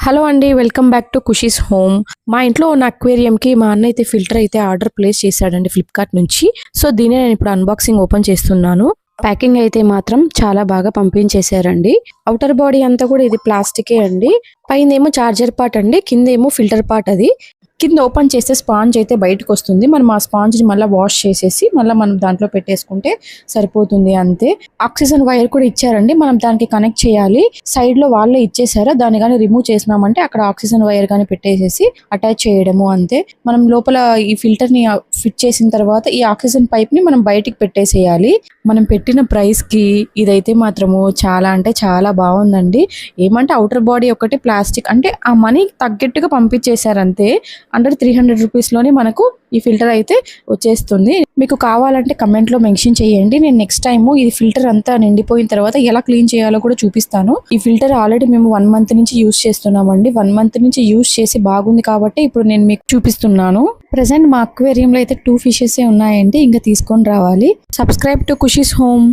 Hello అండి. Welcome back to Khushi's home. మా ఇంట్లో ఉన్న అక్వేరియంకి మా అన్న అయితే ఫిల్టర్ అయితే ఆర్డర్ ప్లేస్ చేశాడండి ఫ్లిప్కార్ట్ నుంచి. సో దీన్ని నేను ఇప్పుడు అన్బాక్సింగ్ ఓపెన్ చేస్తున్నాను. ప్యాకింగ్ అయితే మాత్రం చాలా బాగా పంపించేశారండి. ఔటర్ బాడీ అంతా కూడా ఇది ప్లాస్టికే అండి. పైనేమో చార్జర్ పార్ట్ అండి, కిందేమో ఫిల్టర్ పార్ట్. అది కింద ఓపెన్ చేస్తే స్పాంజ్ అయితే బయటకు వస్తుంది. మనం ఆ స్పాంజ్ ని మళ్ళీ వాష్ చేసేసి మళ్ళీ మనం దాంట్లో పెట్టేసుకుంటే సరిపోతుంది అంతే. ఆక్సిజన్ వైర్ కూడా ఇచ్చారండి, మనం దానికి కనెక్ట్ చేయాలి. సైడ్ లో వాళ్ళే ఇచ్చేసారా, దాన్ని కానీ రిమూవ్ చేసినామంటే అక్కడ ఆక్సిజన్ వైర్ కానీ పెట్టేసేసి అటాచ్ చేయడము అంతే. మనం లోపల ఈ ఫిల్టర్ ని ఫిట్ చేసిన తర్వాత ఈ ఆక్సిజన్ పైప్ ని మనం బయటికి పెట్టేసేయాలి. మనం పెట్టిన ప్రైస్ కి ఇదైతే మాత్రము చాలా అంటే చాలా బాగుందండి. ఏమంటే ఔటర్ బాడీ ఒకటి ప్లాస్టిక్ అంటే ఆ మనీ తగ్గట్టుగా పంపించేశారు అంతే. అండర్ 300 రూపీస్లోనే మనకు ఈ ఫిల్టర్ అయితే వచ్చేస్తుంది. మీకు కావాలంటే కమెంట్లో మెన్షన్ చేయండి. నేను నెక్స్ట్ టైము ఈ ఫిల్టర్ అంతా నిండిపోయిన తర్వాత ఎలా క్లీన్ చేయాలో కూడా చూపిస్తాను. ఈ ఫిల్టర్ ఆల్రెడీ మేము 1 మంత్ నుంచి యూస్ చేస్తున్నామండి. 1 మంత్ నుంచి యూస్ చేసి బాగుంది కాబట్టి ఇప్పుడు నేను మీకు చూపిస్తున్నాను. ప్రెసెంట్ మా అక్వేరియంలో అయితే 2 ఫిషెస్ ఉన్నాయండి, ఇంకా తీసుకొని రావాలి. Subscribe to Khushi's home.